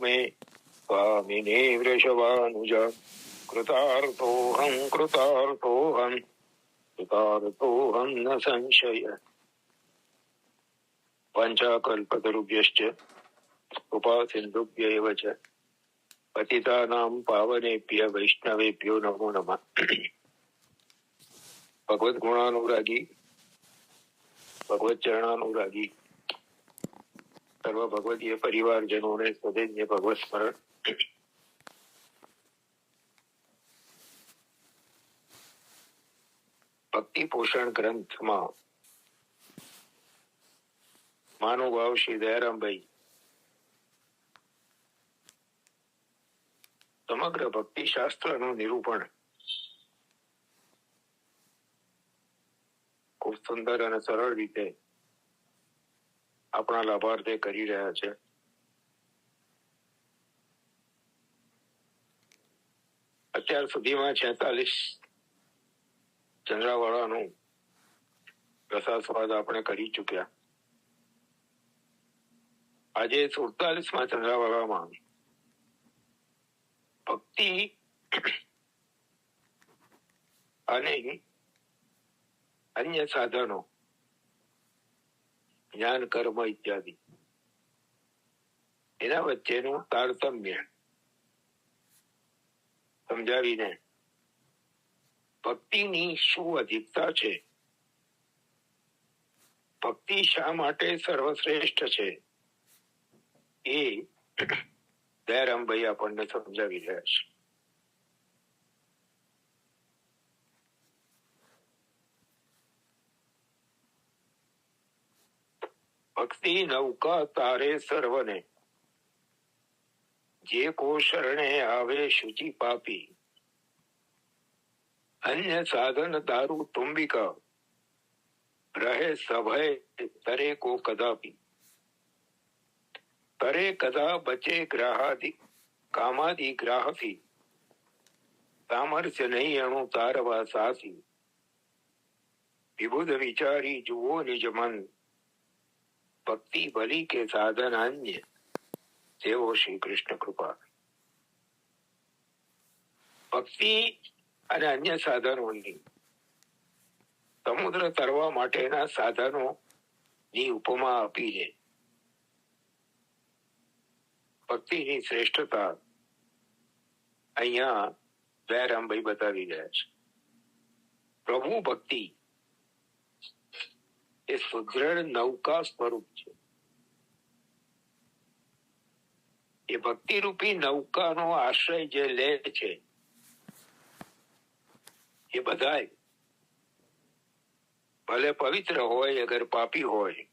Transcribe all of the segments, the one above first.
मे स्वामिने वृषभानुज कृतार्थोऽहं कृतार्थोऽहं कृतार्थोऽहं न संशय। पञ्चकल्पतरुभ्यश्च कृपा सिन्धुभ्यैव च पतितानां पावनेभ्य वैष्णवेभ्यो नमो नमः। भगवत गुणानुरागी भगवत चरणानुरागी सर्व भगवतीय परिवारजनों ने सदैव भगवत स्मरण। भक्ति पोषण ग्रंथ में महानुभाव श्री दयाराम भाई समग्र भक्ति शास्त्र નું નિરૂપણ ખૂબ સુંદર અને સરળ રીતે આપણા લાભાર્થે કરી રહ્યા છે. અત્યાર સુધીમાં 46 ચંદ્રાવાળાનું રસાસ્વાદ આપણે કરી ચૂક્યા. આજે 47માં ચંદ્રાવાળામાં ભક્તિ અને અન્ય સાધનો જ્ઞાન કર્મ ઇત્યાદિ એના વચ્ચેનું તારતમ્ય સમજાવીને ભક્તિની શું અધિકતા છે, ભક્તિ શા માટે સર્વશ્રેષ્ઠ છે, એ દયારામભાઈ આપણને સમજાવી રહ્યા છે. ભક્તિ નૌકા તારે સર્વને, જે કો શરણે આવે શુચિ પાપી, અન્ય સાધન દારૂ તુંબિકા, રહે સભય તરે કો કદાપી. તરે કદા બચે ગ્રાહાદિ કામાદિ ગ્રાહથી, સામર્થ્ય નહીં અણુ તારવા સાસી. વિબુધ વિચારી જુઓ નિજ મન, ભક્તિ ભલી કે સાધન અન્ય, તેવો શ્રી કૃષ્ણ કૃપા. ભક્તિ અને અન્ય સાધનોની સમુદ્ર તરવા માટેના સાધનો ની ઉપમા આપી છે. ભક્તિની શ્રેષ્ઠતા અહીંયા દયારામભાઈ બતાવી રહ્યા છે. પ્રભુ ભક્તિ એ સુદૃઢ નૌકા સ્વરૂપ છે. એ ભક્તિ રૂપી નૌકાનો આશ્રય જે લે છે એ બધાય ભલે પવિત્ર હોય અગર પાપી હોય,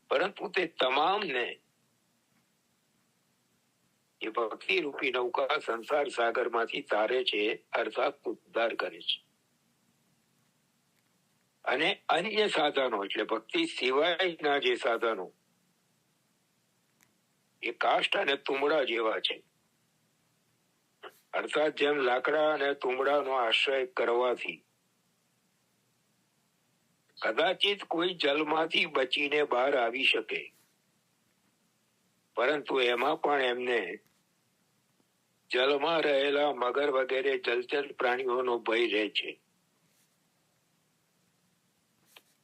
પરંતુ તે તમામને એ ભક્તિ રૂપી નૌકા સંસાર સાગર માંથી તારે છે, અર્થાત ઉદ્ધાર કરે છે. અને અન્ય સાધનો એટલે ભક્તિ સિવાયના જે સાધનો એ કાષ્ઠ અને તુંબડા જેવા છે. અર્થાત જેમ લાકડા અને તુંબડાનો આશ્રય કરવાથી કદાચિત કોઈ જલમાંથી બચીને બહાર આવી શકે, પરંતુ એમાં પણ એમને જલમાં રહેલા મગર વગેરે જલચર પ્રાણીઓનો ભય રહે છે.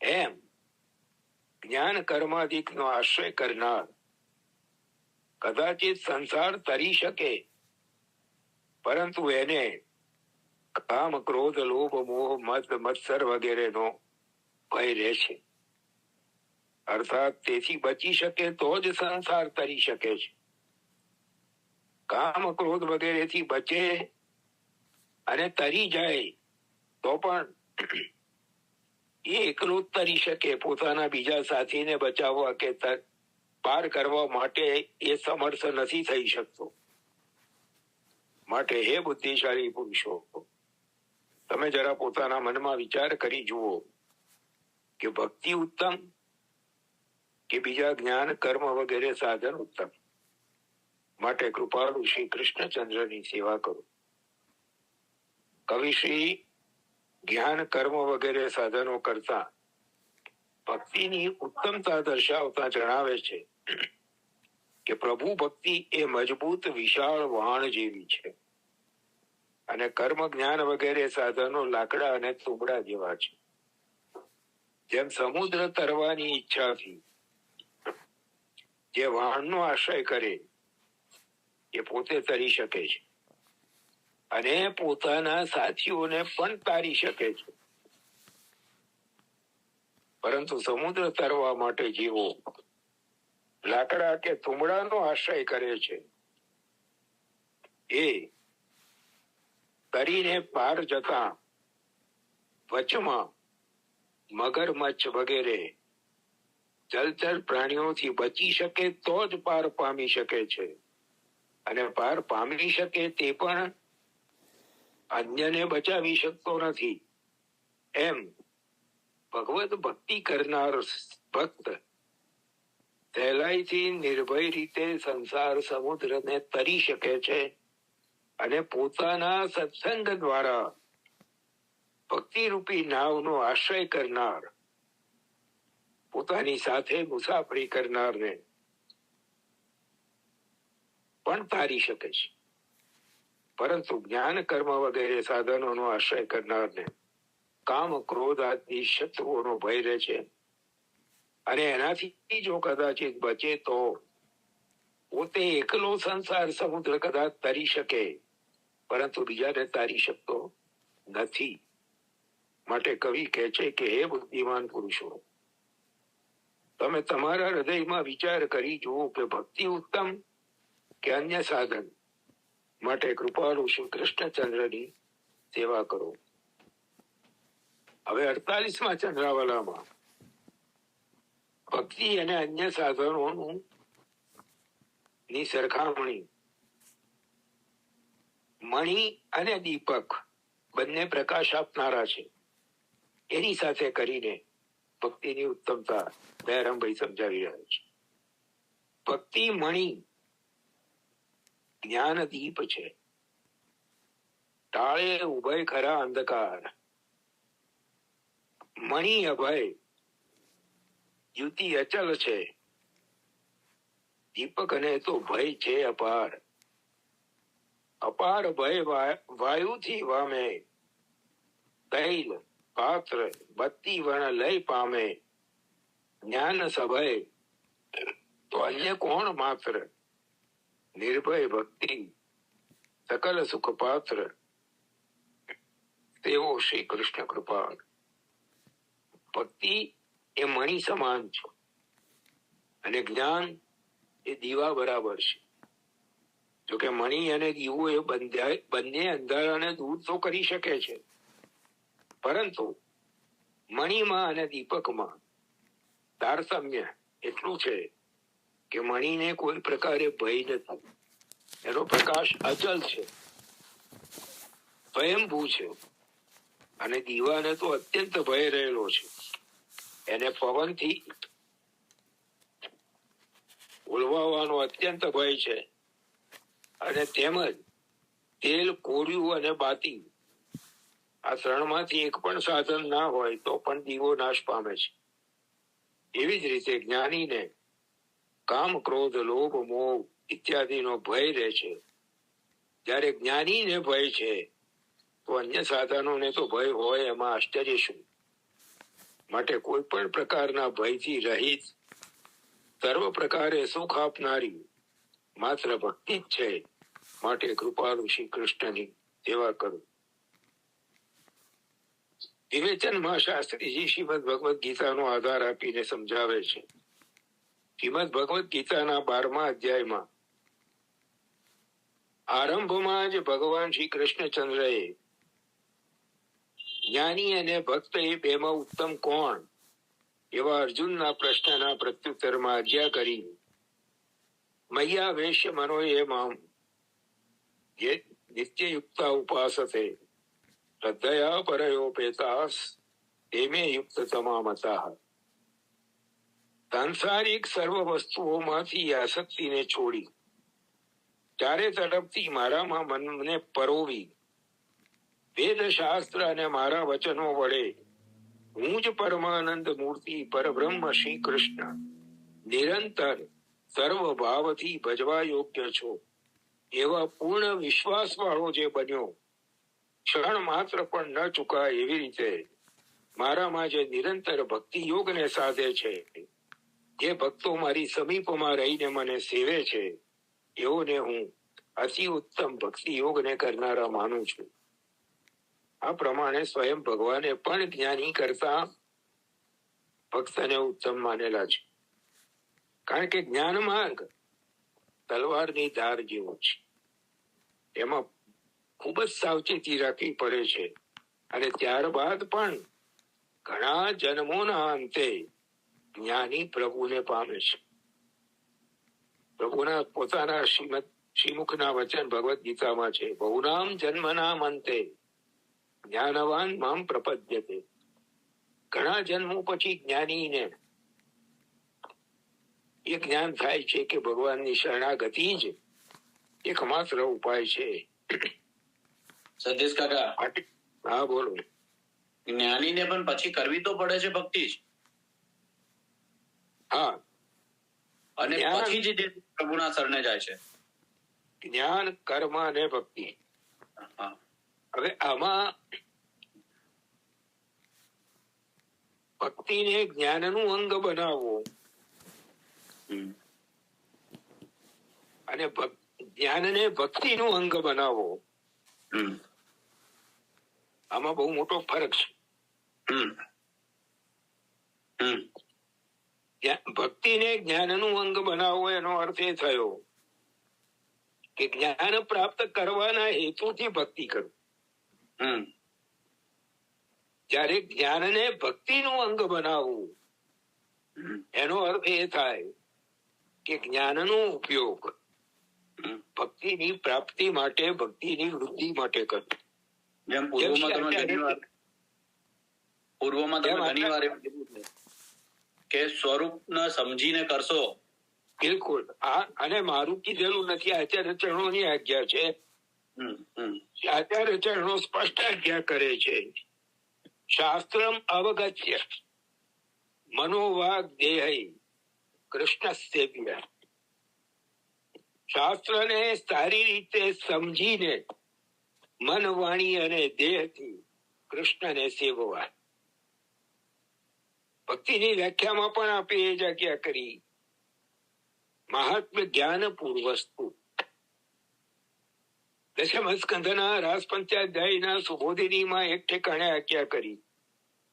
એમ જ્ઞાન કર્માધિકનો આશ્રય કરનાર કદાચિત સંસાર તરી શકે, પરંતુ એને કામ ક્રોધ લોભ મોહ મદ મત્સર વગેરેનો ભય રહે છે. અર્થાત તેથી બચી શકે તો જ સંસાર તરી શકે છે. કામ ક્રોધ વગેરેથી બચે અને તરી જાય તો પણ એ એકલું જ તરી શકે, પોતાના બીજા સાથીને બચાવવા કે પાર કરવા માટે એ સમર્થ નથી થઈ શકતો. માટે હે બુદ્ધિશાળી પુરુષો, તમે જરા પોતાના મનમાં વિચાર કરી જુઓ કે ભક્તિ ઉત્તમ કે બીજા જ્ઞાન કર્મ વગેરે સાધન ઉત્તમ. માટે કૃપાળુ શ્રી કૃષ્ણચંદ્રની સેવા કરો. કવિ શ્રી જ્ઞાન કર્મ વગેરે સાધનો કરતા ભક્તિની ઉત્તમતા દર્શાવતા જણાવે છે કે પ્રભુ ભક્તિ એ મજબૂત વિશાળ વહાણ જેવી છે અને કર્મ જ્ઞાન વગેરે સાધનો લાકડા અને તુબડા જેવા છે. જેમ સમુદ્ર તરવાની ઈચ્છાથી જે વહાણનો આશ્રય કરે એ પોતે તરી શકે છે અને પોતાના સાથીઓને પણ તારી શકે છે. પરંતુ સમુદ્ર તરવા માટે જેવો લાકડા કે તુમડાનો આશ્રય કરે છે એ તરીને પાર જતા વચમાં મગરમચ્છ વગેરે જલચર પ્રાણીઓથી બચી શકે તો જ પાર પામી શકે છે અને પાર પામી શકે તે પણ અન્યને બચાવી શકતો નથી. એમ ભગવત ભક્તિ કરનાર ભક્ત સહેલાઈથી નિર્ભય રીતે સંસાર સમુદ્રને તરી શકે છે અને પોતાના સત્સંગ દ્વારા ભક્તિરૂપી નાવનો આશ્રય કરનાર પોતાની સાથે મુસાફરી કરનારને પણ તારી શકે છે. પરંતુ જ્ઞાન કર્મ વગેરે સાધનોનો આશ્રય કરનારને કામ ક્રોધ આદિ શત્રુઓનો ભય રહે છે અને એનાથી જો કદાચિત બચે તો પોતે એકલો સંસાર સમુદ્ર કદાચ તરી શકે પરંતુ બીજાને તારી શકતો નથી. માટે કવિ કહે છે કે હે બુદ્ધિમાન પુરુષો, તમે તમારા હૃદયમાં વિચાર કરી જુઓ કે ભક્તિ ઉત્તમ કે અન્ય સાધન. માટે કૃપાળુ શ્રી કૃષ્ણચંદ્રની સેવા કરો. હવે 48મા ચંદ્રાવલામાં ભક્તિ અને અન્ય સાધનોનું ની સરખામણી મણિ અને દીપક બંને પ્રકાશ આપનારા છે એની સાથે કરીને ભક્તિની ઉત્તમતા દયારામભાઈ સમજાવી રહ્યા છે. ભક્તિ મણિ જ્ઞાન દીપ છે, ટાળે ઉભય ખરા અંધકાર. મણિ અભય યુતિ અચલ છે, દીપક ને તો ભય છે અપાર. અપાર ભય વાયુથી વામે, તૈલ પાત્ર બત્તી વર્ણ લય પામે. જ્ઞાન સભય તો અન્ય કોણ માત્ર, નિર્ભય ભક્તિ સકલ સુખ પાત્ર. તેવો શ્રી કૃષ્ણ કૃપાળ. ભક્તિ એ મણિ સમાન છે અને જ્ઞાન એ દીવા બરાબર છે. જોકે મણિ અને દીવો એ બંને અંધારાને દૂર તો કરી શકે છે, પરંતુ મણિમાં અને દીપકમાં તારતમ્ય એટલું છે કે મણિને કોઈ પ્રકારે ભય નથી. એનો પ્રકાશ અચલ છે, સ્વયંભૂ છે અને દીવાને તો અત્યંત ભય રહેલો છે. એને પવનથી ઓલવાવાનો અત્યંત ભય છે અને તેમજ તેલ, કોળિયું અને બાતી આ ત્રણમાંથી એક પણ સાધન ના હોય તો પણ દીવો નાશ પામે છે. એવી જ રીતે જ્ઞાનીને કામ ક્રોધ લોભ મોહ ઇત્યાદિનો ભય રહે છે. જ્યારે જ્ઞાનીને ભય છે તો અન્ય સાધનોને તો ભય હોય એમાં આશ્ચર્ય શું. માટે કોઈ પણ પ્રકારના ભયથી રહિત સર્વ પ્રકારે સુખ આપનારી માત્ર ભક્તિ જ છે. માટે કૃપાળુ શ્રી કૃષ્ણની સેવા કરો. વિવેચનમાં શાસ્ત્રીજી શ્રીમદ ભગવદ ગીતાનો આધાર આપીને સમજાવે છે. શ્રીમદ ભગવદ ગીતાના 12મા અધ્યાયમાં આરંભમાં જ ભગવાન શ્રી કૃષ્ણચંદ્રએ જ્ઞાની અને ભક્ત એ બેમાં ઉત્તમ કોણ એવા અર્જુનના પ્રશ્નના પ્રત્યુત્તરમાં આજ્ઞા કરી, મય્યા વેશ્ય મનોએ મામ જે નિત્યયુક્તા ઉપાસતે શ્રદ્ધયા પરયોપેતાસ તેમે યુક્ત તમામતા. સાંસારિક સર્વ વસ્તુઓમાંથી આસક્તિને છોડી ચારે તરફથી મારામાં મનને પરોવી વેદ શાસ્ત્ર અને મારા વચનો વડે હું જ પરમાનંદ મૂર્તિ પરબ્રહ્મ શ્રી કૃષ્ણ નિરંતર સર્વ ભાવથી ભજવા યોગ્ય છો એવા પૂર્ણ વિશ્વાસ વાળો જે બન્યો, ક્ષણ માત્ર પણ ન ચૂકાય એવી રીતે મારામાં જે નિરંતર ભક્તિ યોગને સાધે છે, જે ભક્તો મારી સમીપમાં રહીને મને સેવે છે, એઓને હું અતિ ઉત્તમ ભક્તિ યોગને કરનારા માનું છું. આ પ્રમાણે સ્વયં ભગવાને પણ જ્ઞાની કરતા ભક્તને ઉત્તમ માનેલા છે. કારણ કે જ્ઞાન માર્ગ તલવારની ધાર જેવો છે. એમાં ખૂબ જ સાવચેતી રાખવી પડે છે. અને ત્યારબાદ પણ ઘણા જન્મોના અંતે જ્ઞાની પ્રભુને પામે છે. પ્રભુના પોતાના શ્રીમુખના વચન ભગવદ ગીતામાં છે, બહુનામ જન્મનામ અંતે જ્ઞાનવાન મામ પ્રપદ્યતે. ઘણા જન્મો પછી જ્ઞાનીને એ જ્ઞાન થાય છે કે ભગવાનની શરણાગતિ જ એકમાત્ર ઉપાય છે. સતીશ કાકા, હા બોલો. જ્ઞાનીને પણ પછી કરવી તો પડે છે ભક્તિ જ. હા, અને પછી જ પ્રભુના શરણે જાય છે. જ્ઞાન, કર્મ અને ભક્તિ. હવે આમાં ભક્તિને જ્ઞાનનું અંગ બનાવવો અને જ્ઞાનને ભક્તિનું અંગ બનાવવો, આમાં બહુ મોટો ફરક છે. ભક્તિને જ્ઞાનનું અંગ બનાવવો એનો અર્થ એ થયો કે જ્ઞાન પ્રાપ્ત કરવાના હેતુથી ભક્તિ કરવું. જ્યારે જ્ઞાનને ભક્તિનું અંગ બનાવવું એનો અર્થ એ થાય કે જ્ઞાનનો ઉપયોગ ભક્તિની પ્રાપ્તિ માટે, ભક્તિની વૃદ્ધિ માટે કરવો. જેમ પૂર્વમાં તમે ઘણી વાર એવું કીધું છે કે સ્વરૂપને સમજીને કરશો. બિલકુલ. અને મારું કીધેલું નથી, આચાર્ય ચરણોની આજ્ઞા છે. આચાર્ય ચરણો સ્પષ્ટ આજ્ઞા કરે છે, શાસ્ત્રમ અવગત્ય મનોવાગ દેહૈ કૃષ્ણસ્ય. શાસ્ત્રને સારી રીતે સમજીને મન, વાણી અને દેહથી કૃષ્ણને સેવવા. ભક્તિની વ્યાખ્યામાં પણ આપે એ જ આજ્ઞા કરી, મહાત્મ્ય જ્ઞાન પૂર્વસ્તુ. દશમ સ્કંધના રાસ પંચાધ્યાયના સુબોધિનીમાં એક ઠેકાણે આજ્ઞા કરી,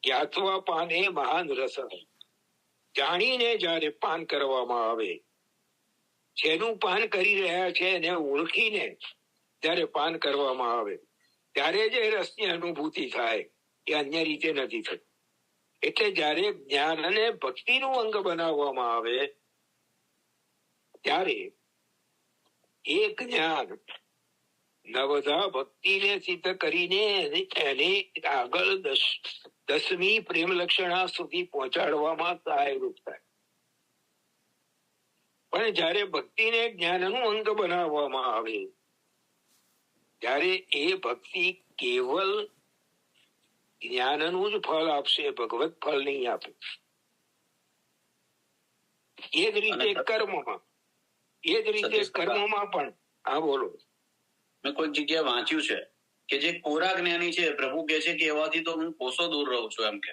જ્ઞાત્વા પાને મહાન રસ. જાણીને જયારે પાન કરવામાં આવે, જેનું પાન કરી રહ્યા છે એને ઓળખીને જયારે પાન કરવામાં આવે ત્યારે જે રસની અનુભૂતિ થાય એ અન્ય રીતે નથી થતી. એટલે જયારે જ્ઞાન અને ભક્તિનું અંગ બનાવવામાં આવે ત્યારે એ જ્ઞાન નવધા ભક્તિને સિદ્ધ કરીને એને આગળ 10મી પ્રેમ લક્ષણા સુધી પહોંચાડવામાં સહાયરૂપ થાય. પણ જયારે ભક્તિને જ્ઞાનનું અંગ બનાવવામાં આવે ત્યારે એ ભક્તિ કેવલ જ્ઞાનનું જ ફળ આપશે, ભગવત ફળ નહીં આપે. એ જ રીતે કર્મમાં પણ. હા બોલો. મેં કોઈ જગ્યાએ વાંચ્યું છે કે જે કોરા જ્ઞાની છે, પ્રભુ કહે છે કે એવાથી તો હું કોસો દૂર રહું છું. એમ કે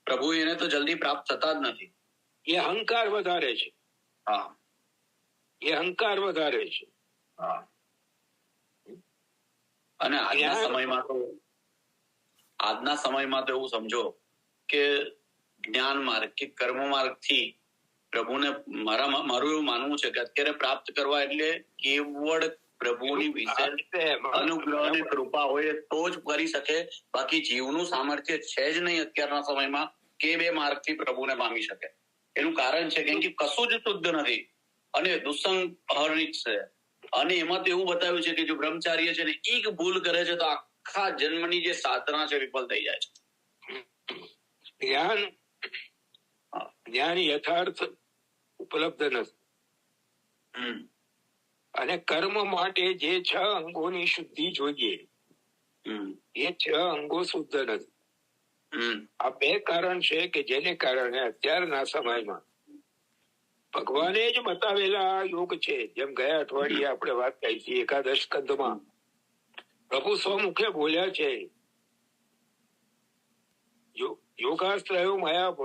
પ્રભુ એને તો જલ્દી પ્રાપ્ત થતા જ નથી. એ અહંકાર વધારે છે. હા, એ અહંકાર વધારે છે. હા. અને આજના સમયમાં તો એવું સમજો કે જ્ઞાન માર્ગ કે કર્મ માર્ગ થી પ્રભુને મારું એવું માનવું છે કે અત્યારે પ્રાપ્ત કરવા એટલે કેવળ પ્રભુની વિશેષ અનુગ્રહ અને કૃપા હોય તો જ કરી શકે. બાકી જીવનું સામર્થ્ય છે જ નહીં અત્યારના સમયમાં કે બે માર્ગથી પ્રભુને પામી શકે. એનું કારણ છે કે કશું જ શુદ્ધ નથી અને દુસ્સંગ અહર્નિશ છે. અને એમાં તો એવું બતાવ્યું છે કે જો બ્રહ્મચાર્ય છે ને એક ભૂલ કરે છે તો આખા જન્મની જે સાધના છે વિફળ થઈ જાય છે. જ્ઞાન યથાર્થ ઉપલબ્ધ નથી. અને કર્મ માટે જે 6 અંગોની શુદ્ધિ જોઈએ એ 6 અંગો શુદ્ધ નથી. આ 2 કારણ છે કે જેને કારણે અત્યારના સમયમાં ભગવાને જ બતાવેલા યોગ છે. જેમ ગયા અઠવાડિયે આપણે વાત કરી હતી એકાદશ સ્કંદમાં પ્રભુ સ્વમુખે બોલ્યા છે, યોગાસ્ત્રયો માયા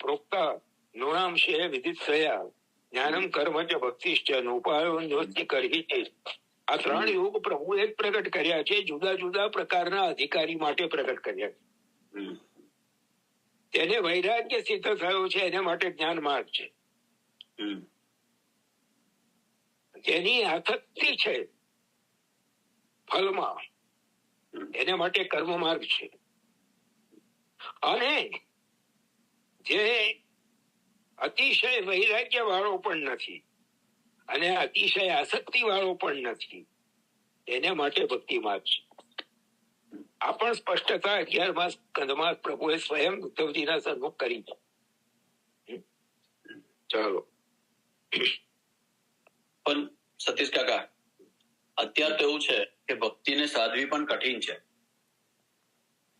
પ્રોક્તા નૃણાંશે વિદિત્સયા જ્ઞાનમ કર્મ ચ ભક્તિશ્ચ નોપાયોન્યોસ્તિ કરહિ છે. આ 3 યોગ પ્રભુએ જ પ્રગટ કર્યા છે, જુદા જુદા પ્રકારના અધિકારી માટે પ્રગટ કર્યા છે. તેને વૈરાગ્ય સિદ્ધ થયો છે એને માટે જ્ઞાન માર્ગ છે. જેની આસક્તિ છે ફલમાં એને માટે કર્મ માર્ગ છે. અને જે અતિશય વૈરાગ્ય વાળો પણ નથી અને અતિશય આસક્તિ વાળો પણ નથી એને માટે ભક્તિ માર્ગ છે. આ પણ સ્પષ્ટતા 11મા સ્કંદમાં પ્રભુએ સ્વયં ઉદ્ધવજીના સન્મુખ કરી છે. ચાલો. પણ સતીશ કાકા, અત્યારે તો એવું છે કે ભક્તિને સાધવી પણ કઠિન છે.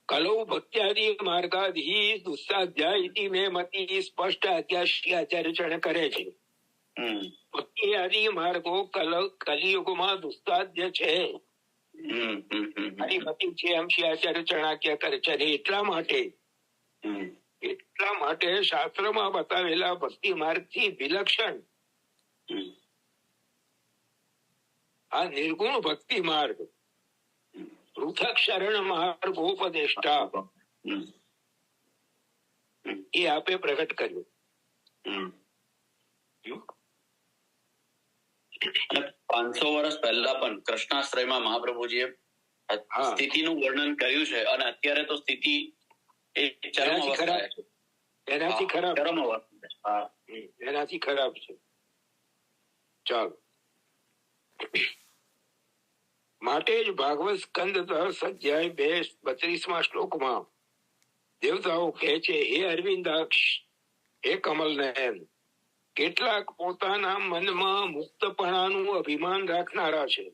કલૌ ભક્ત્યાદિ માર્ગાદિ દુસ્સાધ્યાય મેં મતિ સ્પષ્ટ આચાર્ય કરે છે. ભક્તિ આદિ માર્ગો કલિયુગમાં દુસ્સાધ્ય છે. મતિ છે એમ શ્રી આચાર્ય ચણાક્ય કરે છે. એટલા માટે શાસ્ત્રમાં બતાવેલા ભક્તિ માર્ગ થી વિલક્ષણ આ નિર્ગુણ ભક્તિ માર્ગ પૃથક શરણ માર્ગોપદેષ્ટા એ આપે પ્રગટ કર્યું. 500 વર્ષ પહેલા પણ કૃષ્ણાશ્રયમાં મહાપ્રભુજીએ સ્થિતિનું વર્ણન કર્યું છે અને અત્યારે તો સ્થિતિ એનાથી ખરાબ છે. ચાલો. માટે જ ભાગવત સ્કંદ 10 અધ્યાય 32મા શ્લોકમાં દેવતાઓ કહે છે, હે અરવિંદાક્ષ, હે કમલ નયન, કેટલાક પોતાના મનમાં મુક્તપણાનું અભિમાન રાખનારા છે.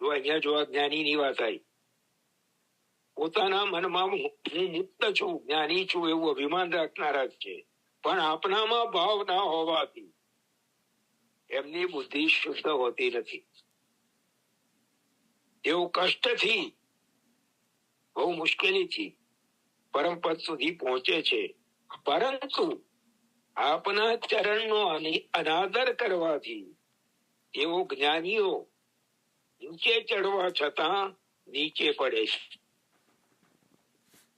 જો અહીંયા જો જ્ઞાનીની વાત આવી, પોતાના મનમાં હું મુક્ત છું, જ્ઞાની છું એવું અભિમાન રાખનારા છે, પણ આપનામાં ભાવ ના હોવાથી એમની બુદ્ધિ શુદ્ધ હોતી નથી. તેઓ કષ્ટથી, બહુ મુશ્કેલીથી પરમ પદ સુધી પહોંચે છે, પરંતુ આપના ચરણનો અનાદર કરવાથી તેઓ જ્ઞાનીઓ નીચે ચડવા છતાં નીચે પડે છે.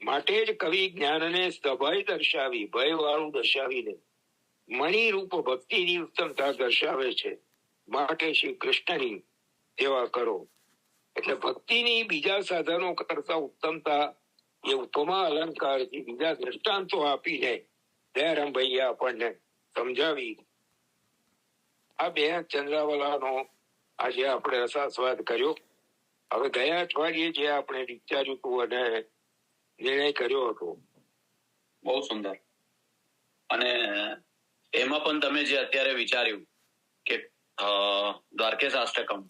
માટે જ કવિ જ્ઞાનને સભય દર્શાવી, ભય વાળું દર્શાવીને મણિરૂપ ભક્તિની ઉત્તમતા દર્શાવે છે. માટે શ્રી કૃષ્ણની સેવા કરો. એટલે ભક્તિની બીજા સાધનો કરતા ઉત્તમતા એ ઉપમા અલંકારથી બીજા દ્રષ્ટાંતો આપીને દયારામભાઈએ આપણને સમજાવી. આ 2 ચંદ્રાવલાનો આજે આપણે રસાસ્વાદ કર્યો. હવે ગયા અઠવાડિયે જે આપણે વિચાર્યું હતું અને નિર્ણય કર્યો હતો, બહુ સુંદર. અને એમાં પણ તમે જે અત્યારે વિચાર્યું કે દ્વારકેશ અષ્ટકમ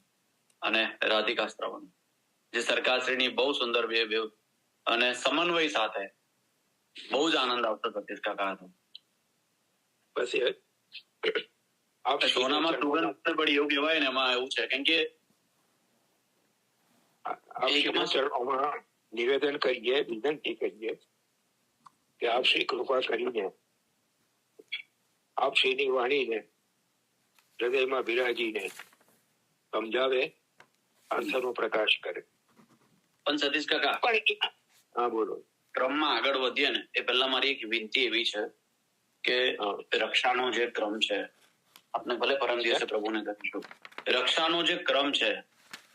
અને રાધિકાસ્ત્રવન, જે સરકારશ્રીની બહુ સુંદર બે અને સમન્વય સાથે બહુ જ આનંદ આવતો સતીશ કાકા હતો. પછી સોનામાં સુગંધ પણ એવું કહેવાય ને, એમાં એવું છે કેમ કે નિવેદન કરીએ, વિનંતી કરીએ કે આપ શ્રી કૃપા કરીને આપ શ્રીની વાણીને હૃદયમાં બિરાજીને સમજાવે, અંતરનો પ્રકાશ કરે. પણ સતીશ કાકા, હા બોલો. ક્રમમાં આગળ વધીએ ને એ પહેલા મારી એક વિનંતી એવી છે કે રક્ષાનો જે ક્રમ છે, આપણે ભલે પરમ દિવસે પ્રભુને કહીશું, રક્ષાનો જે ક્રમ છે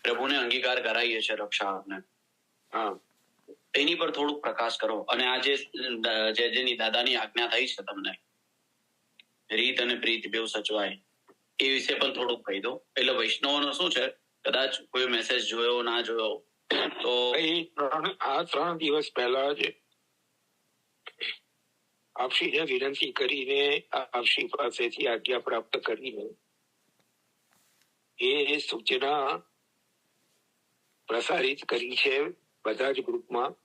પ્રભુને અંગીકાર કરાવીએ છે રક્ષા આપને, એની પર થોડુંક પ્રકાશ કરો. અને આ જેની દાદાની આજ્ઞા થઈ છે તમને, રીત અને પ્રીત બેઉ સચવાય, એ વિશે પણ થોડુંક કહી દો. એટલે વૈષ્ણવનો શું છે, કદાચ કોઈ મેસેજ જોયો ના જોયો તો આ 3 દિવસ પહેલા જ આપશ્રીને વિનંતી કરીને આપશ્રી પાસેથી આજ્ઞા પ્રાપ્ત કરીને એ સૂચના પ્રસારિત કરી છે બધા જ ગ્રુપમાં.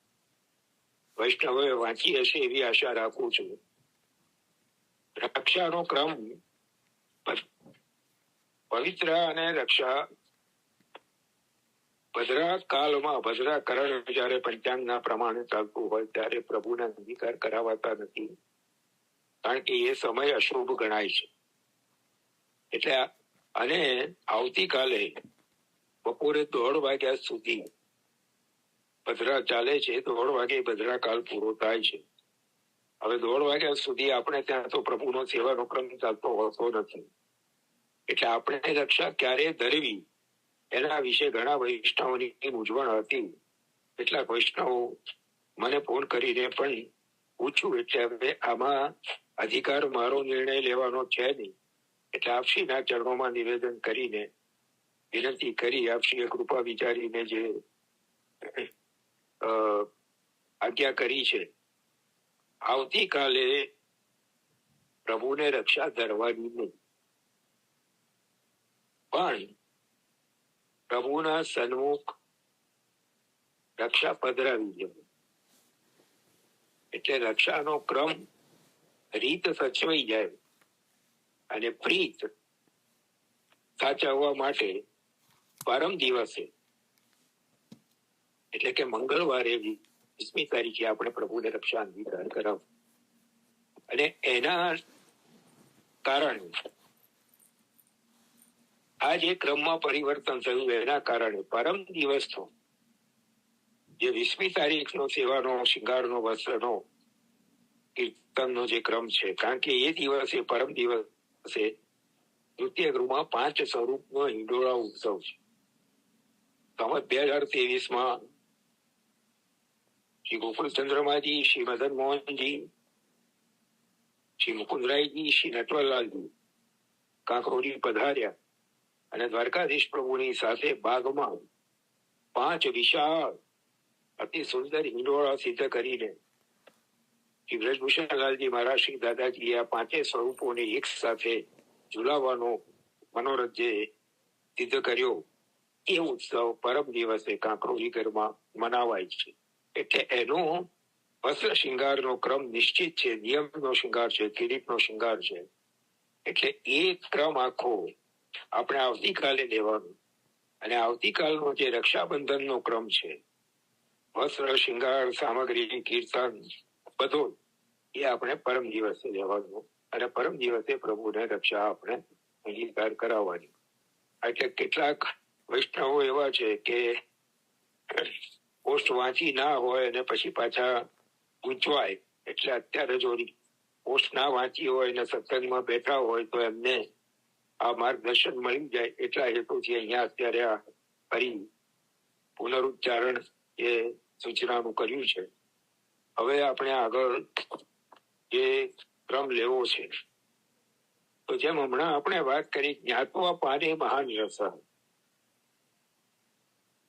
વૈષ્ણવોએ વાંચી હશે એવી આશા રાખું છું. રક્ષાનો ક્રમ પવિત્ર અને રક્ષા ભદ્રા કાળમાં ભદ્રા કરણ જયારે પંચાંગના પ્રમાણે ચાલતું હોય ત્યારે પ્રભુના અંગીકાર કરાવાતા નથી, કારણ કે એ સમય અશુભ ગણાય છે. એટલે અને આવતીકાલે બપોરે 1:30 વાગ્યા સુધી ભદ્રા ચાલે છે. 1:30 વાગે ભદ્રા કાળ પૂરો થાય છે. હવે 1:30 વાગ્યા સુધી આપણે ત્યાં તો પ્રભુનો સેવાનો ક્રમ ચાલતો હોતો નથી. એટલે આપણે રક્ષા ક્યારે ધરવી એના વિશે ઘણા વૈષ્ણવોની મૂંઝવણ હતી. કેટલાક વૈષ્ણવો મને ફોન કરીને પણ પૂછ્યું. એટલે હવે આમાં અધિકાર મારો નિર્ણય લેવાનો છે નહીં. એટલે આપશ્રીના ચરણોમાં નિવેદન કરીને વિનંતી કરી આપશ્રીએ કૃપા વિચારીને જે આજ્ઞા કરી છે, આવતીકાલે પ્રભુને રક્ષા ધરવાની નહીં, પણ પ્રભુના સન્મુખ રક્ષા પધરાવી જવું. એટલે રક્ષાનો ક્રમ રીત સચવાઈ જાય અને પ્રીત સાચવવા માટે પરમ દિવસે એટલે કે મંગળવારે 20મી તારીખે આપણે પ્રભુને રક્ષા અંગીકાર કરાવ. અને એના કારણે આ જે ક્રમમાં પરિવર્તન થયું એના કારણે પરમ દિવસનો જે 20મી તારીખનો સેવાનો શિંગારનો વસ્ત્રનો કીર્તનનો જે ક્રમ છે, કારણ કે એ દિવસે પરમ દિવસે નૃત્ય ગૃહમાં 5 સ્વરૂપનો હિંડોળા ઉત્સવ છે. સંવત 2023માં શ્રી ગોકુલચંદ્રમાજી, શ્રી મદન મોહનજી, શ્રી મુકુંદરાયજી, શ્રી નટવરલાલજી કાંકરોલી પધાર્યા અને દ્વારકાધીશ પ્રભુની સાથે બાગમાં 5 વિશાળ અતિ સુંદર હિંડોળા સિદ્ધ કરીને શ્રી બ્રજભૂષણલાલજી મહારાજ, શ્રી દાદાજી આ 5 સ્વરૂપોને એક સાથે ઝુલાવવાનો મનોરથ જે સિદ્ધ કર્યો, એ ઉત્સવ પરમ દિવસે કાંકરોલી ઘરમાં મનાવાય છે. એટલે એનો વસ્ત્ર શિંગારનો ક્રમ નિશ્ચિત છે, નિયમનો શિંગાર છે, કિરીટનો શિંગાર છે. એટલે એ ક્રમ આખો આપણે આવતીકાલે લેવાનો. અને આવતીકાલનો જે રક્ષાબંધનનો ક્રમ છે, વસ્ત્ર શિંગાર સામગ્રી કીર્તન બધો એ આપણે પરમ દિવસે લેવાનું અને પરમ દિવસે પ્રભુને રક્ષા આપણે અંગીકાર કરાવવાની. એટલે કેટલાક વૈષ્ણવો એવા છે કે પોસ્ટ વાંચી ના હોય અને પછી પાછા ગૂંચવાય. એટલે અત્યારે જો પોસ્ટ ના વાંચી હોય ને સત્સંગમાં બેઠા હોય તો એમને આ માર્ગદર્શન મળી જાય એટલા હેતુથી અહીંયા અત્યારે આ ફરી પુનરુચ્ચારણ એ સૂચનાનું કર્યું છે. હવે આપણે આગળ જે ક્રમ લેવો છે, તો જેમ હમણાં આપણે વાત કરી જ્ઞાત્વા પાને મહાન રસ,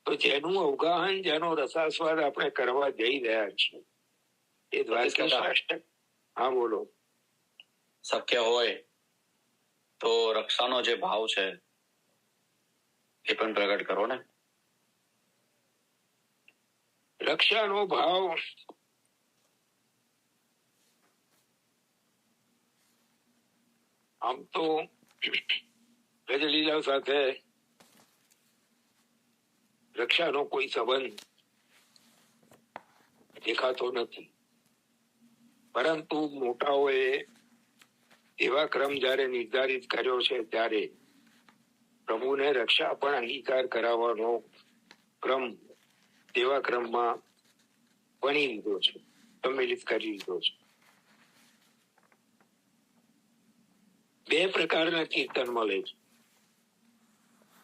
તો જેનું અવગાહન, જેનો રસાસ્વાદ આપણે કરવા જઈ રહ્યા છીએ એ દ્વારકાધીશ. હા બોલો. શક્ય હોય તો રક્ષાનો જે ભાવ છે એ પણ પ્રગટ કરો ને. રક્ષાનો ભાવ આમ તો ગજલીલા સાથે રક્ષાનો કોઈ સંબંધ દેખાતો નથી, પરંતુ મોટાઓએ એવા ક્રમ જયારે નિર્ધારિત કર્યો છે ત્યારે પ્રભુને રક્ષા પણ અંગીકાર કરાવવાનો ક્રમ તેવા ક્રમમાં બની લીધો છે, સંમેલિત કરી લીધો છે. 2 પ્રકારના કીર્તન મળે છે.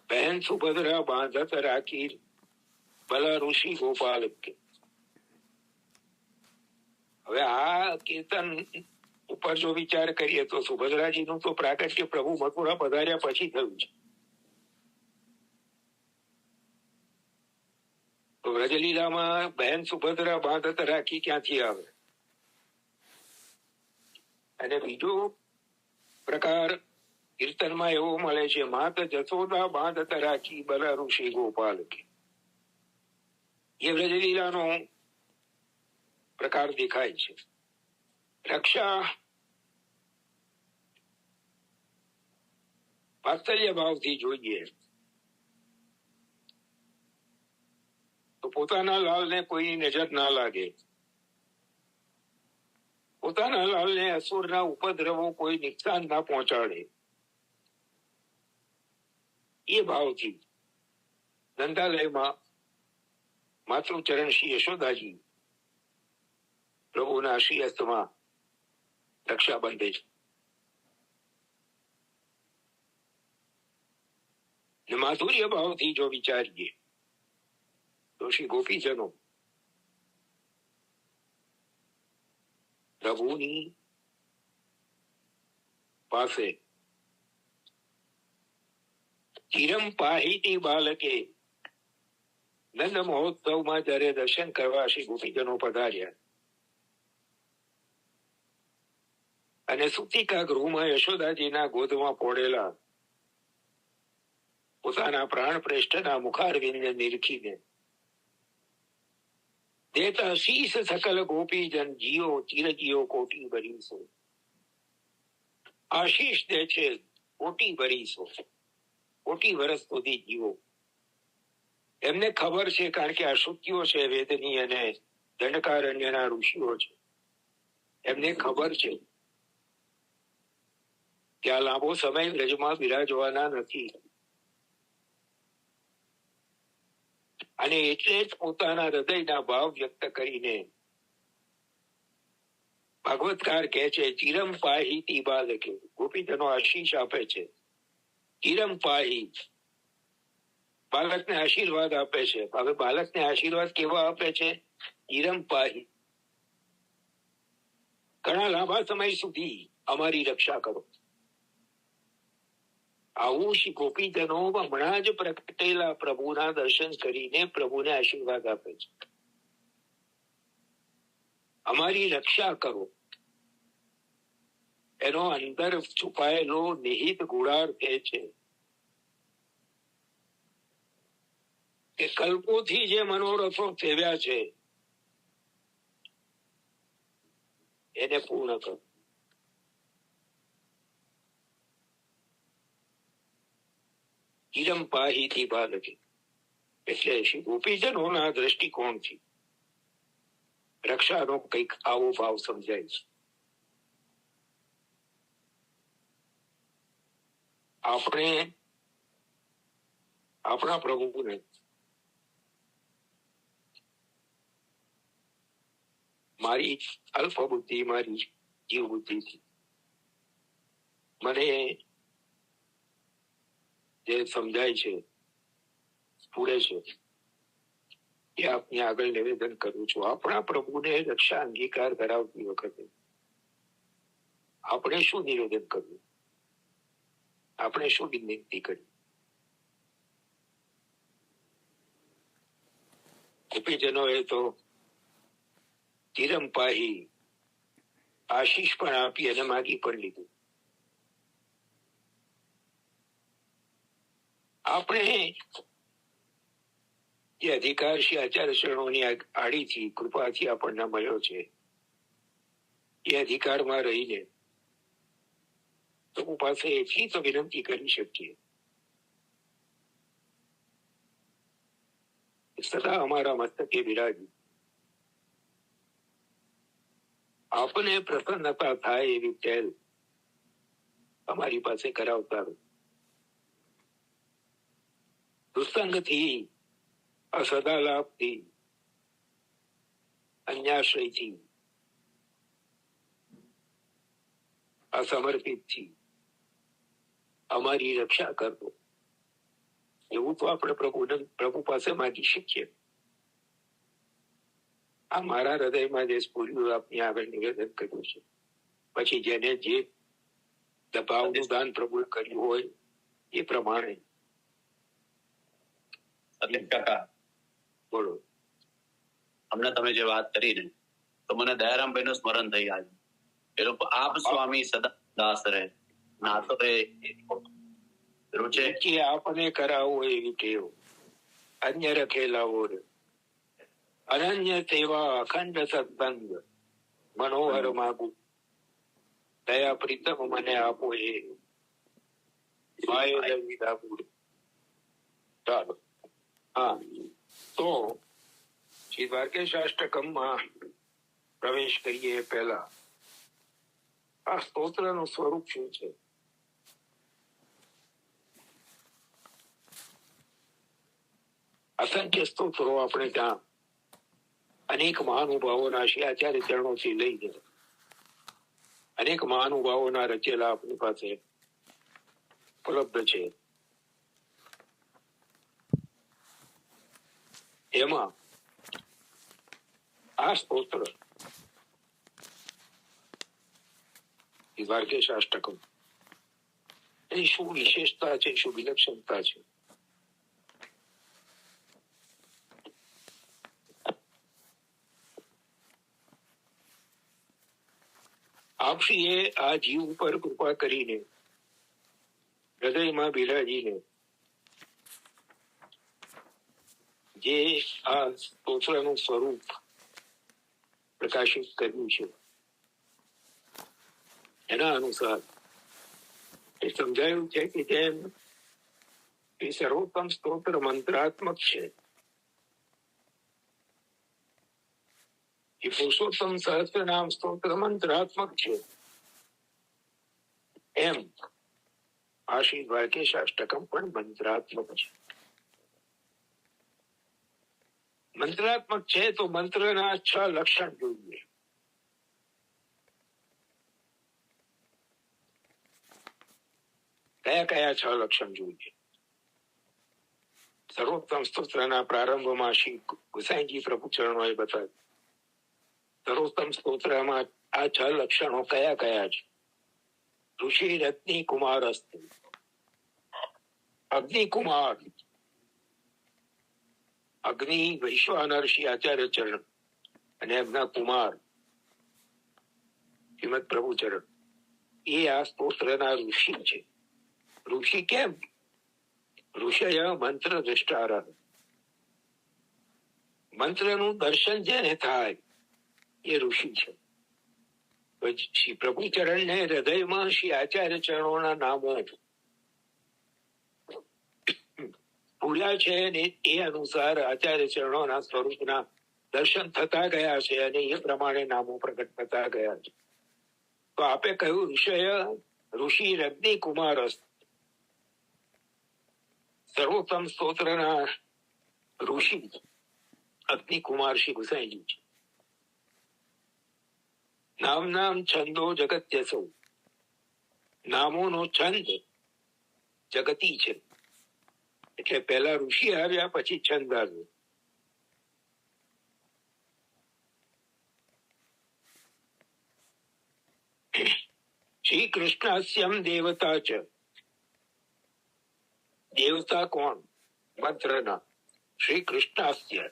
બહેન સુભદ્રા બાંધત રાખી ભલા ઋષિ ગોપાલ કે. હવે આ કીર્તન ઉપર જો વિચાર કરીએ તો સુભદ્રાજીનું તો પ્રાગટ્ય પ્રભુ મથુરા પધાર્યા પછી થયું છે. તો વ્રજલીલામાં બહેન સુભદ્રા બાંધત રાખી ક્યાંથી આવે? અને બીજો પ્રકાર કીર્તનમાં એવો મળે છે, માત જશોદા બાંધત રાખી બલા ઋષિ ગોપાલ કે. એ વ્રજલીલાનો પ્રકાર દેખાય છે. રક્ષા વાત્સલ્ય ભાવથી જોઈએ તો પોતાના લાલને કોઈની નજર ના લાગે, પોતાના લાલને અસુરના ઉપદ્રવો કોઈ નુકસાન ના પહોંચાડે. એ ભાવથી નંદાલયમાં માતૃચરણ શ્રી યશોદાજી પ્રભુના શ્રી હસ્તમાં રક્ષા બંધે છે. માધુર્ય ભાવથી જો વિચારીએ તો શ્રી ગોપીજનો પ્રભુની પાસે ચિરમ પાહિતી બાલકે નંદ મહોત્સવમાં જયારે દર્શન કરવા શ્રી ગોપીજનો પધાર્યા અને સુતિકા ગૃહમાં યશોદાજીના ગોદમાં પોડેલા પોતાના પ્રાણ પ્રેષ્ઠના મુખારવિંદને નિરખીને દેતા શીશ સકલ ગોપીજન જીઓ ચિરજીઓ કોટી ભરીસો. આશીષ દે છે કોટી ભરીસો, કોટી વર્ષ સુધી જીવો. એમને ખબર છે, કારણ કે આ શ્રુતિઓ છે વેદની અને દંડકારણ્યના ઋષિઓ છે, એમને ખબર છે કે આ લાંબો સમય વ્રજમાં બિરાજવાના નથી અને એટલે જ પોતાના હૃદયના ભાવ વ્યક્ત કરીને ભાગવતકાર કહે છે ચિરમ પાહી તી બાલકે. ગોપીજનો આશીષ આપે છે, ચિરમ પાહી, બાળકને આશીર્વાદ આપે છે. હવે બાળકને આશીર્વાદ કેવા આપે છે? ચિરમ પાહી, ઘણા લાંબા સમય સુધી અમારી રક્ષા કરો. આવું શ્રી ગોપીજનો હમણાં જ પ્રગટેલા પ્રભુના દર્શન કરીને પ્રભુને આશીર્વાદ આપે છે, અમારી રક્ષા કરો. એનો અંદર છુપાયેલો નિહિત ગુણાર્થ એ છે કે કલ્પોથી જે મનોરથો સેવ્યા છે એને પૂર્ણ કરો. ચિરમ પાહિતી બાલકે એટલે શ્રી ગોપીજનોના દ્રષ્ટિકોણથી રક્ષાનો કંઈક આવો ભાવ સમજાય છે. આપણે આપણા પ્રભુને મારી અલ્પ બુદ્ધિ, મારી જીવ બુદ્ધિથી મને જે સમજાય છે, પૂરે છે, એ આપની આગળ નિવેદન કરું છું. આપણા પ્રભુને રક્ષા અંગીકાર કરાવતી વખતે આપણે શું નિવેદન કરવું, આપણે શું વિનંતી કરી? ગોપીજનોએ તો ચિરમ પાહી આશીષ પણ આપી અને માગી પણ લીધું. આપણે જે અધિકાર શ્રી આચાર્ય શરણોની આડીથી કૃપાથી આપણને મળ્યો છે, એ અધિકારમાં રહીને પ્રભુ પાસે એટલી તો વિનંતી કરી શકીએ સદા અમારા મસ્તકે બિરાજી આપને પ્રસન્નતા થાય એવી પહેલ અમારી પાસે કરાવતા રહો. દુસ્સંગથી, અસદા લાભથી, અન્યાશ્રયથી, અસમર્પિતથી અમારી રક્ષા કરવો, એવું તો આપણે પ્રભુ પાસે માગી શકીએ. આ મારા હૃદયમાં જે સ્ફૂર્યું આપની આગળ નિવેદન કર્યું છે. પછી જેને જે દબાવનું દાન પ્રભુએ કર્યું હોય એ પ્રમાણે કાકા બોલો. હમણાં તમે જે વાત કરી ને તો મને દયારામભાઈ નું સ્મરણ થઈ આજે. એ લોકો આપ સ્વામી સદા દાસ રહે ના તો રૂચે આપને કરાવો એવી ટેવ અન્ય રખેલાવો રે અનન્ય સેવા અખંડ સત્સંગ મનોહર માગું દયા પ્રીતમ મને આપો એ ચાલો, હા, તો શ્રી દ્વારકેશાષ્ટકમમાં પ્રવેશ કરીએ પહેલા આ સ્તોત્રનું સ્વરૂપ શું છે? અસંખ્ય સ્તોત્રો આપણે ત્યાં અનેક મહાનુભાવોના શ્રી આચાર્ય ચરણોથી લઈને અનેક મહાનુભાવોના રચેલા આપણી પાસે ઉપલબ્ધ છે. એમાં આ સ્તોત્ર દ્વારકેશાષ્ટકમ એની શું વિશેષતા છે, શું વિલક્ષણતા છે? આપશ્રીએ આ જીવ ઉપર કૃપા કરીને હૃદયમાં બિરાજીને જે આ સ્તોત્રનું સ્વરૂપ પ્રકાશિત કર્યું છે એના અનુસાર એ સમજાયું છે કે જેમ એ સર્વોત્તમ સ્તોત્ર મંત્રાત્મક છે, એ પુરુષોત્તમ સહસ્ત્ર નામ સ્તોત્ર મંત્રાત્મક છે, એમ આ શ્રી દ્વારકેશાષ્ટકમ પણ મંત્રાત્મક છે. મંત્રાત્મક છે તો મંત્રના 6 લક્ષણ જોઈએ. કયા કયા 6 લક્ષણ જોઈએ? સર્વોત્તમ સ્તોત્રના પ્રારંભમાં શ્રી ગુસાઈજી પ્રભુ ચરણોએ બતાવ્યું. સર્વોત્તમ સ્તોત્રમાં આ 6 લક્ષણો કયા કયા છે? ઋષિ રત્ની કુમાર અસ્તુ, અગ્નિકુમાર, અગ્નિ વૈશ્વાનર શ્રી આચાર્ય ચરણ અને એમના કુમાર શ્રીમદ પ્રભુ ચરણ, એ આ સ્તોત્રના ઋષિ છે. ઋષિ કેમ? ઋષય મંત્ર દ્રષ્ટાર, મંત્રનું દર્શન જેને થાય એ ઋષિ છે. શ્રી પ્રભુ ચરણ ને હૃદયમાં શ્રી આચાર્ય ચરણોના નામો પૂર્યા છે ને એ અનુસાર આચાર્ય ચરણોના સ્વરૂપના દર્શન થતા ગયા છે અને એ પ્રમાણે નામો પ્રગટ થતા ગયા છે. તો આપે કહ્યું ઋષિ રગ્નિ કુમાર સર્વોત્તમ સ્તોત્રના ઋષિ અગ્નિકુમાર શ્રી ગુસાઈજી છે. નામ છંદો જગત્યસૌ, નામોનો છંદ જગતી છે. એટલે પહેલા ઋષિ આવ્યા, પછી છંદ આવ્યો. શ્રી કૃષ્ણાસ્યમ દેવતા છે. દેવતા કોણ? મંત્રના. શ્રી કૃષ્ણાસ્ય,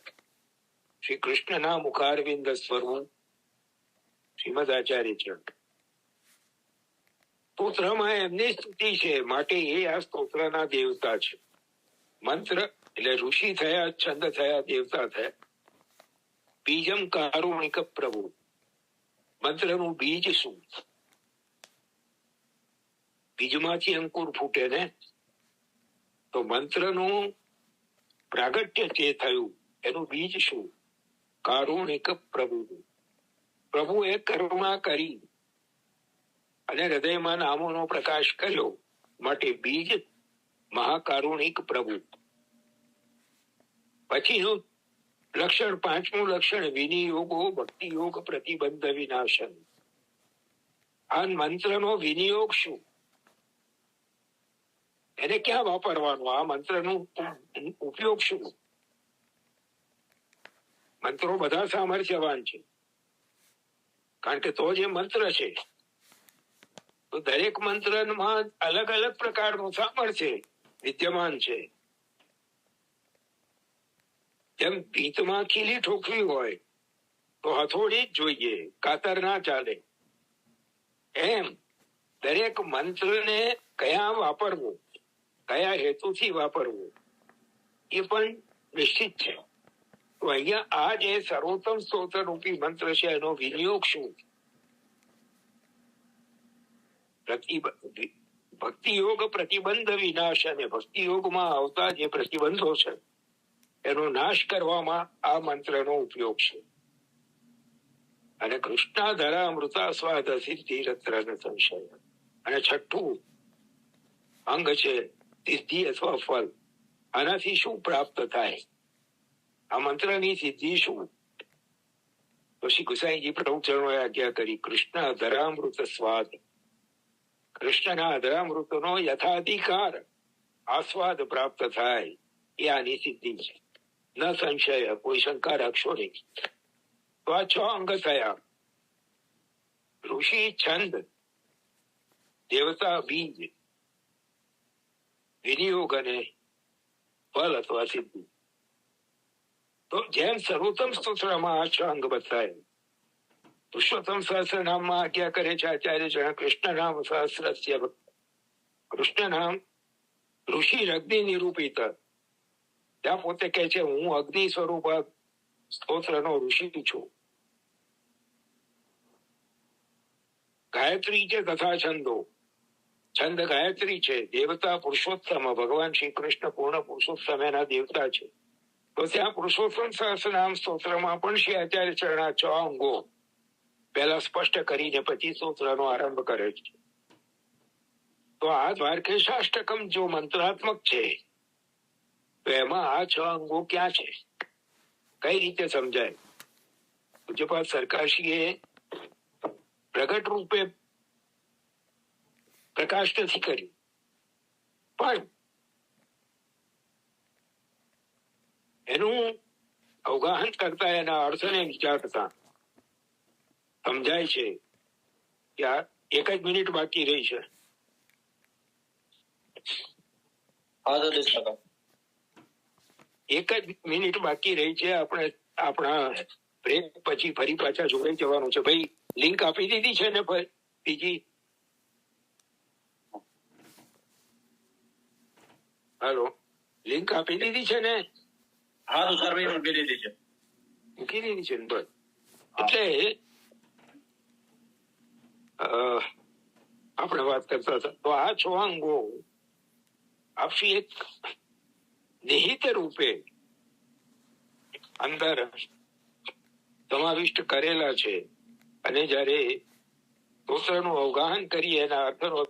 શ્રી કૃષ્ણના મુખારવિંદ સ્વરૂપ શ્રીમદ આચાર્ય ચરણ. સ્તોત્રમાં એમની સ્તુતિ છે, માટે એ આ સ્તોત્રના દેવતા છે. મંત્ર એટલે ઋષિ થયા, છંદ થયા, દેવતા થયા. બીજમ કારુણિક પ્રભુ, મંત્રનું બીજ શું? બીજમાંથી અંકુર ફૂટે ને, તો મંત્રનું પ્રાગટ્ય જે થયું એનું બીજ શું? કારુણિક પ્રભુ. પ્રભુએ કરુણા કરી અને હૃદયમાં નામોનો પ્રકાશ કર્યો, માટે બીજ મહાકારુણિક પ્રભુ. પછીનું લક્ષણ, 5મું લક્ષણ, વિનિયોગો ભક્તિ યોગ પ્રતિબંધ વિનાશન. આ મંત્રનો વિનિયોગ શું? એને ક્યાં વાપરવાનો? આ મંત્રનો ઉપયોગ શું? મંત્રો બધા સામર્થ્યવાન છે, કારણ કે તો જે મંત્ર છે તો દરેક મંત્રમાં અલગ અલગ પ્રકારનું સામર્થ્ય વિદ્યમાન છે. જેમ ભીતમાં ખીલી ઠોકવી હોય તો હથોડી જ જોઈએ, કાતર ના ચાલે. એમ દરેક મંત્રને કયા વાપરવું, કયા હેતુથી વાપરવું, એ પણ નિશ્ચિત છે. તો અહીંયા આ જે સર્વોત્તમ સ્તોત્ર રૂપી મંત્ર છે એનો વિનિયોગ શું? ભક્તિ યોગ પ્રતિબંધ વિનાશ, અને ભક્તિ યોગમાં આવતા જે પ્રતિબંધો છે એનો નાશ કરવામાં આ મંત્રનો ઉપયોગ છે. અને કૃષ્ણાધરા અમૃતાસ્વાદ સિદ્ધિ રત્ર સંશય. અને છઠ્ઠું અંગ છે સિદ્ધિ અથવા ફલ. આનાથી શું પ્રાપ્ત થાય? આ મંત્રની સિદ્ધિ શું? તો શ્રી ગુસાઈજી પ્રભુચરણોએ આજ્ઞા કરી, કૃષ્ણ અધરામૃત સ્વાદ. કૃષ્ણના અધરામૃતનો યથાધિકાર આસ્વાદ પ્રાપ્ત થાય એ આની સિદ્ધિ છે. ન સંશય, કોઈ શંકા રાખશો નહીં. તો આ 6 અંગ થયા: ઋષિ, છંદ, દેવતા, બીજ, વિનિયોગ અને ફલ અથવા સિદ્ધિ. તો જેમ સર્વોત્તમ સ્તોત્રમાં આ 6 અંગ બતાય, પુરુષોત્તમ સહસ્ર નામમાં આજ્ઞા કરે છે આચાર્ય જણ, કૃષ્ણ નામ સહસ્રસ્ય. કૃષ્ણ નામ ઋષિ અગ્નિ નિરૂપિત. ત્યાં પોતે કહે છે હું અગ્નિ સ્વરૂપ સ્તોત્રનો ઋષિ છું. ગાયત્રી છે તથા છંદો. છંદ ગાયત્રી છે. દેવતા પુરુષોત્તમ, ભગવાન શ્રી કૃષ્ણ પૂર્ણ પુરુષોત્તમ એના દેવતા છે. તો ત્યાં પુરુષોત્તમ સહસ્રનામ સ્તોત્રમાં પણ શ્રી આચાર્ય ચરણના 6 અંગો પહેલા સ્પષ્ટ કરીને પછી સ્તોત્રનો આરંભ કરે છે. તો આ દ્વારકેશાષ્ટકમ જો મંત્રાત્મક છે તો એમાં આ 6 અંગો ક્યાં છે, કઈ રીતે સમજાય? પૂજ્યપાદ સરકારશ્રીએ પ્રગટ રૂપે પ્રકાશ નથી કર્યું, પણ એનું અવગાહન કરતા એના અર્થને વિચારતા સમજાય છે કે આ 1 જ મિનિટ બાકી રહી છે. એક જ મિનિટ બાકી રહી છે. આપણે આપણા બ્રેક પછી ફરી પાછા જોડાઈ જવાનું છે. ભાઈ લિંક આપી દીધી છે ને બીજી? હાલો, લિંક આપી દીધી છે ને? હા તુષારભાઈ, મૂકી દીધી છે. મૂકી દીધી છે ને? બસ. એટલે આપણે વાત કરતા હતા તો આ 6 અંગો આપી એક નિહિત રૂપે અંદર સમાવિષ્ટ કરેલા છે. અને જયારે સ્તોત્રનું અવગાહન કરીએ, એના અર્થનો